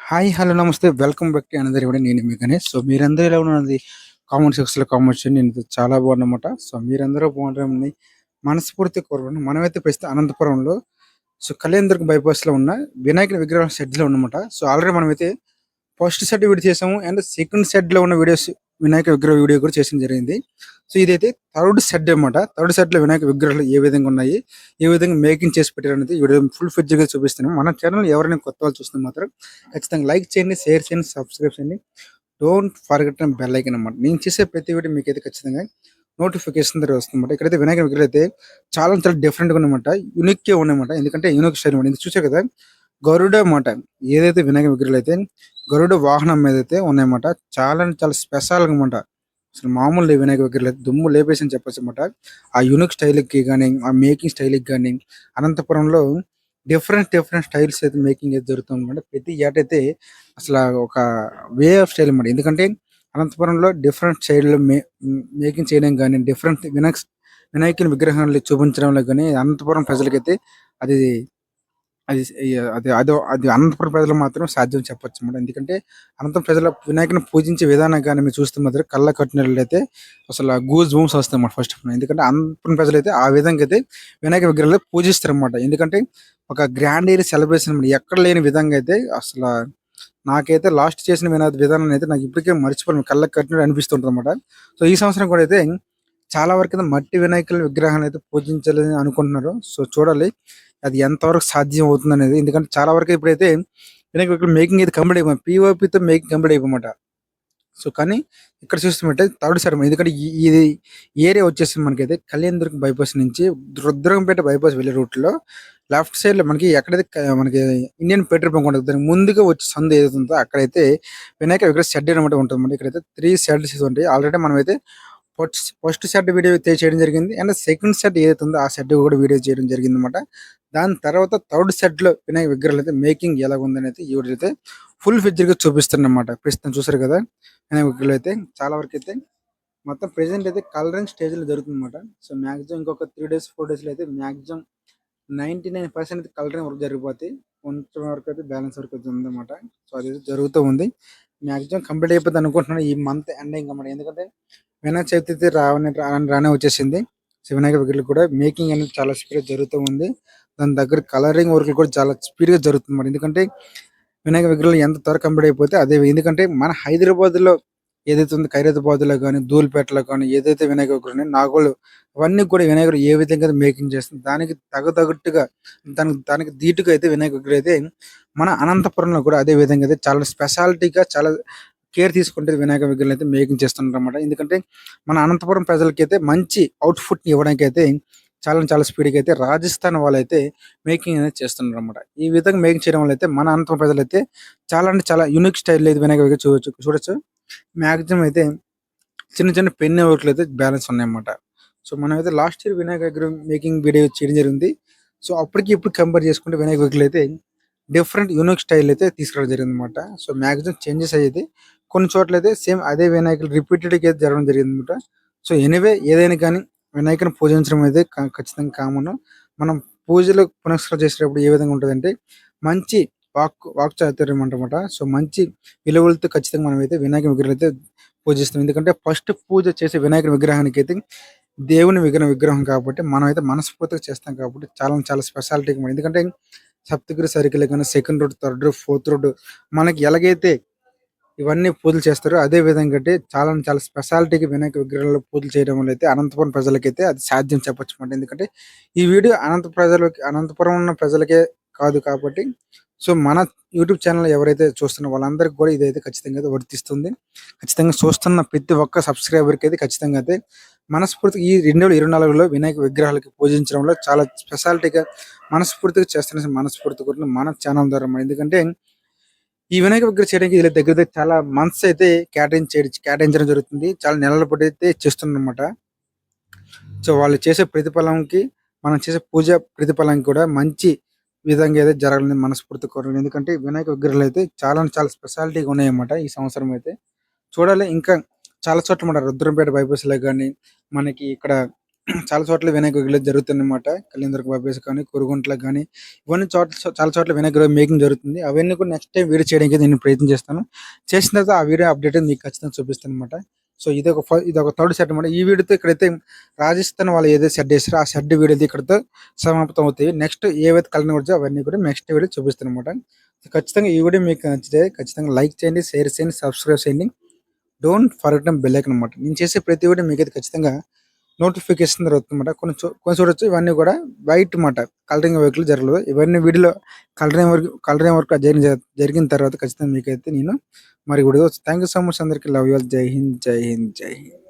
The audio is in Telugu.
హాయ్! హలో! నమస్తే. Welcome back to another video. నేను మీ గణేష్. సో, మీరందరూ ఎలా ఉన్నది కామెంట్ సెక్షన్‌లో కామెంట్ చేయండి. నేనైతే చాలా బాగున్నానన్నమాట. సో, మీరందరూ బాగుండాలని మనస్ఫూర్తిగా కోరుకుంటున్నాను. మనమైతే ప్రస్తుతం అనంతపురంలో కళ్యాణదుర్గం బైపాస్‌లో ఉన్న వినాయకుడి విగ్రహం షెడ్‌లో ఉన్నామన్నమాట. సో, ఆల్రెడీ మనమైతే ఫస్ట్ సెట్ వీడియో చేసాము. అండ్ సెకండ్ సెట్‌లో ఉన్న వీడియోస్ వినాయక విగ్రహ వీడియో కూడా చేయడం జరిగింది. సో, ఇదైతే థర్డ్ సెట్ అన్నమాట. థర్డ్ సెట్‌లో వినాయక విగ్రహాలు ఏ విధంగా ఉన్నాయి, ఏ విధంగా మేకింగ్ చేసి పెట్టారనేది ఈ వీడియో ఫుల్ ఫెడ్జ్‌గా చూపిస్తున్నాను. మన ఛానల్ ఎవరైనా కొత్త వాళ్ళు చూస్తే మాత్రం ఖచ్చితంగా లైక్ చేయండి, షేర్ చేయండి, సబ్స్క్రైబ్ చేయండి. డోంట్ ఫర్గెట్ బెల్ ఐకాన్ అన్నమాట. నేను చేసే ప్రతి వీడియో మీకైతే ఖచ్చితంగా నోటిఫికేషన్ ద్వారా వస్తుందన్నమాట. ఇక్కడైతే వినాయక విగ్రహాలు అయితే చాలా చాలా డిఫరెంట్‌గా ఉన్నాయన్నమాట. యూనిక్‌గా ఉన్నాయన్నమాట. ఎందుకంటే యూనిక్ స్టైల్ అన్నమాట. చూసారు కదా! గరుడ మాట ఏదైతే వినాయక విగ్రహాలు అయితే గరుడ వాహనం మీద అయితే ఉన్నాయన్నమాట. చాలా అంటే చాలా స్పెషల్ అనమాట. అసలు మామూలు లేవు వినాయక విగ్రహాలు అయితే దుమ్ము లేపేసి అని చెప్పొచ్చు అనమాట. ఆ యూనిక్ స్టైల్‌కి గాని, ఆ మేకింగ్ స్టైల్‌కి గాని అనంతపురంలో డిఫరెంట్ డిఫరెంట్ స్టైల్స్ అయితే మేకింగ్ అయితే జరుగుతుందన్నమాట. ప్రతి ఏటైతే అసల ఒక వే ఆఫ్ స్టైల్ అన్నమాట. ఎందుకంటే అనంతపురంలో డిఫరెంట్ స్టైల్‌లో మేకింగ్ చేయడం గాని, డిఫరెంట్ వినాయకుని విగ్రహాలు చూపించడంలో గాని అనంతపురం ప్రజలకైతే అది అది స్ య అది అదో అది అనంతపురం ప్రజలకు మాత్రం సాధ్యం చెప్పొచ్చన్నమాట. ఎందుకంటే అనంతపురం ప్రజల వినాయకుడిని పూజించే విధానం గాని మీరు చూస్తే మాత్రం కళ్ళకి కట్టినట్లయితే అసల గూస్ బంప్స్ వస్తాయన్నమాట ఫస్ట్ ఆఫ్ ఆల్. ఎందుకంటే అనంతపురం ప్రజలైతే ఆ విధంగా అయితే వినాయక విగ్రహాలు పూజిస్తారన్నమాట. ఎందుకంటే ఒక గ్రాండ్ ఇయర్ సెలబ్రేషన్ అన్నమాట. ఎక్కడ లేని విధంగా అయితే నాకైతే లాస్ట్ చేసిన విధానాన్ని అయితే నాకు ఇప్పటికే మర్చిపోలేను. కళ్ళకి కట్టినట్టు అనిపిస్తుంటదన్నమాట. సో, ఈ సంవత్సరం కూడా అయితే చాలా వరకైతే మట్టి వినాయకుల విగ్రహాలనైతే పూజించాలని అనుకుంటున్నారు. సో, చూడాలి. అది ఎంతవరకు సాధ్యం అవుతుందనేది. ఎందుకంటే చాలా వరకు ఇప్పుడైతే వినాయక విగ్రహం మేకింగ్ అయితే కంప్లీట్ అయిపోయింది. పీఓపీతో మేకింగ్ కంప్లీట్ అయిపోయిందన్నమాట. సో, కానీ ఇక్కడ చూస్తున్నట్టే థర్డ్ సెరమనీ ఎందుకంటే ఇది ఏరియా వచ్చేసి మనకైతే కళ్యాణదుర్గం బైపాస్ నుంచి రుద్రంపేట బైపాస్ వెళ్ళే రూట్‌లో లెఫ్ట్ సైడ్‌లో మనకి ఎక్కడైతే మనకి ఇండియన్ పెట్రోల్ బంక్ ఉంటది. దానికి ముందుగా వచ్చే సందు ఏదైతే ఉందో అక్కడైతే వినాయక విగ్రహ షెడ్ అనమాట ఉంటదన్నమాట. ఇక్కడైతే 3 షెడ్స్ ఉంటాయి. ఆల్రెడీ మనమైతే ఫస్ట్ సెట్ వీడియో చేయడం జరిగింది. అండ్ సెకండ్ సెట్ ఏదైతే ఉందో ఆ సెట్ కూడా వీడియో చేయడం జరిగిందన్నమాట. దాని తర్వాత థర్డ్ సెట్‌లో వినాయక విగ్రహాలు అయితే మేకింగ్ ఎలాగుందనైతే ఈ వీడియోలో అయితే ఫుల్ ఫిడ్జ్‌గా చూపిస్తానన్నమాట. ప్రస్తుతం చూసారు కదా! వినాయక విగ్రహాలు అయితే చాలా వరకైతే మొత్తం ప్రెజెంట్ అయితే కలరింగ్ స్టేజ్‌లో జరుగుతుందన్నమాట. సో, మాక్సిమం ఇంకొక 3 డేస్, 4 డేస్‌లో అయితే మాక్సిమం 99% కలరింగ్ వర్క్ జరిగిపోతాయి. కొంచెం వరకు అయితే బ్యాలెన్స్ వర్క్ అయితే ఉందన్నమాట. సో, అది జరుగుతూ ఉంది. మాక్సిమం కంప్లీట్ అయిపోద్ది అనుకుంటున్నాను ఈ మంత్ ఎండింగ్ అన్నమాట. ఎందుకంటే వినాయక చవితి అయితే రానే వచ్చేసింది. సో, వినాయక విగ్రహాలు కూడా మేకింగ్ అనేది చాలా స్పీడ్‌గా జరుగుతూ ఉంది. దాని దగ్గర కలరింగ్ వర్క్ కూడా చాలా స్పీడ్‌గా జరుగుతుందన్నమాట. ఎందుకంటే వినాయక విగ్రహాలు ఎంత త్వరగా కంప్లీట్ అయిపోతే ఎందుకంటే మన హైదరాబాద్‌లో ఏదైతే ఉందో ఖైరతాబాద్‌లో గాని, ధూళిపేటలో కానీ ఏదైతే వినాయక విగ్రహాలు ఉన్నాయో నాగోల్ అవన్నీ కూడా వినాయకుడు ఏ విధంగా మేకింగ్ చేస్తుంది దానికి తగ్గట్టుగా దానికి ధీటుగా అయితే వినాయక విగ్రహం అయితే మన అనంతపురంలో కూడా అదే విధంగా అయితే చాలా స్పెషాలిటీగా చాలా కేర్ తీసుకుంటే వినాయక విగ్రహాలు అయితే మేకింగ్ చేస్తున్నారన్నమాట. ఎందుకంటే మన అనంతపురం ప్రజలకైతే మంచి అవుట్‌పుట్‌ని ఇవ్వడానికైతే చాలా చాలా స్పీడ్‌గా అయితే రాజస్థాన్ వాళ్ళైతే మేకింగ్ అనేది చేస్తున్నారన్నమాట. ఈ విధంగా మేకింగ్ చేయడం వల్ల అయితే మన అనంతపురం ప్రజలైతే చాలా అంటే చాలా యూనిక్ స్టైల్‌లో అయితే వినాయక విగ్రహం చూడొచ్చు. మాక్సిమం అయితే చిన్న చిన్న పెన్ వర్క్‌లు అయితే బ్యాలెన్స్ ఉన్నాయన్నమాట. సో, మనమైతే లాస్ట్ ఇయర్ వినాయక విగ్రహం మేకింగ్ వీడియో చేయడం జరిగింది. సో, అప్పటికి ఇప్పుడు కంపేర్ చేసుకుంటే వినాయక విగ్రహాలు అయితే డిఫరెంట్ యూనిక్ స్టైల్ అయితే తీసుకురావడం జరిగిందన్నమాట. సో, మాక్సిమం చేంజెస్ అయ్యేది. కొన్ని చోట్లయితే సేమ్ అదే వినాయకులు రిపీటెడ్‌గా అయితే జరగడం జరిగిందన్నమాట. సో, ఎనీవే ఏదైనా కానీ వినాయకుడిని పూజించడం అయితే ఖచ్చితంగా కామను. మనం పూజలు పునస్కారం చేసేటప్పుడు ఏ విధంగా ఉంటదంటే మంచి వాక్చాతుర్యం అంటమాట. సో, మంచి విలువలతో ఖచ్చితంగా మనమైతే వినాయక విగ్రహాలైతే పూజిస్తాం. ఎందుకంటే ఫస్ట్ పూజ చేసే వినాయకుని విగ్రహానికైతే దేవుని విగ్రహం కాబట్టి మనమైతే మనస్ఫూర్తిగా చేస్తాం కాబట్టి చాలా చాలా స్పెషాలిటీగా ఎందుకంటే సప్తగిరి సర్కిల్ గాని, second road, third road, fourth road మనకి ఎలాగైతే ఇవన్నీ పూజలు చేస్తారో అదే విధంగా అంటే చాలా చాలా స్పెషాలిటీగా వినాయక విగ్రహాల్లో పూజలు చేయడం వల్ల అయితే అనంతపురం ప్రజలకైతే అది సాధ్యం చెప్పొచ్చన్నమాట. ఎందుకంటే ఈ వీడియో అనంతపురం ఉన్న ప్రజలకే కాదు కాబట్టి సో, మన యూట్యూబ్ ఛానల్ ఎవరైతే చూస్తున్నారో వాళ్ళందరికీ కూడా ఇదైతే ఖచ్చితంగా అయితే వర్తిస్తుంది. ఖచ్చితంగా చూస్తున్న ప్రతి ఒక్క సబ్స్క్రైబర్‌కి అయితే ఖచ్చితంగా అయితే మనస్ఫూర్తిగా ఈ 2024లో వినాయక విగ్రహాలకి పూజించడంలో చాలా స్పెషాలిటీగా మనస్ఫూర్తిగా చేస్తున్న మనస్ఫూర్తి కూడా మన ఛానల్ ద్వారా ఎందుకంటే ఈ వినాయక విగ్రహం చేయడానికి వీళ్ళ దగ్గర దగ్గర చాలా మంత్స్ అయితే కేటాయించడం జరుగుతుంది. చాలా నెలల పాటు అయితే చేస్తున్నారన్నమాట. సో, వాళ్ళు చేసే ప్రతిఫలంకి మనం చేసే పూజ ప్రతిఫలానికి కూడా మంచి విధంగా అయితే జరగాలని మనస్ఫూర్తిగా కోరుకుంటున్నాను. ఎందుకంటే వినాయక విగ్రహాలు అయితే చాలా చాలా స్పెషాలిటీగా ఉన్నాయన్నమాట ఈ సంవత్సరం అయితే. చూడాలి ఇంకా చాలా చోట్ల మన రుద్రంపేట బైపాస్‌లో గాని, మనకి ఇక్కడ చాలా చోట్ల వినాయక విగ్రహాలు జరుగుతుందన్నమాట. కళ్యాణ దుర్గ బాబేస్ కానీ, కురుగుంట్లకు గానీ, ఇవన్నీ చాలా చోట్ల వినాయక విగ్రహం మేకింగ్ జరుగుతుంది. అవన్నీ కూడా నెక్స్ట్ టైమ్ వీడియో చేయడానికి నేను ప్రయత్నం చేస్తాను. చేసిన తర్వాత ఆ వీడియో అప్డేట్ మీకు ఖచ్చితంగా చూపిస్తానన్నమాట. సో ఇదొక థర్డ్ సెట్ అన్నమాట. ఈ వీడియోతో ఇక్కడైతే రాజస్థాన్ వాళ్ళు ఏదైతే షెడ్ ఏసారో ఆ షెడ్ వీడియో ఇక్కడితో సమాప్తం అవుతాయి. నెక్స్ట్ ఏవైతే కలర్ వచ్చో అవన్నీ కూడా నెక్స్ట్ వీడియో చూపిస్తానన్నమాట. ఖచ్చితంగా ఈ వీడియో మీకు నచ్చితే ఖచ్చితంగా లైక్ చేయండి, షేర్ చేయండి, సబ్స్క్రైబ్ చేయండి. డోంట్ ఫర్గెట్ బెల్ ఐకాన్ అన్నమాట. నేను చేసే ప్రతి వీడియో మీకైతే ఖచ్చితంగా నోటిఫికేషన్ జరుగుతుందన్నమాట. కొన్ని చూడొచ్చు ఇవన్నీ కూడా వైట్ మాట కలరింగ్ వర్క్లు జరగలేదు. ఇవన్నీ వీడియోలో కలరింగ్ వర్క్ జరిగిన తర్వాత ఖచ్చితంగా మీకైతే నేను మరి video thank you so much అందరికీ. Love you all. Jai Hind, జై హింద్, జై హింద్.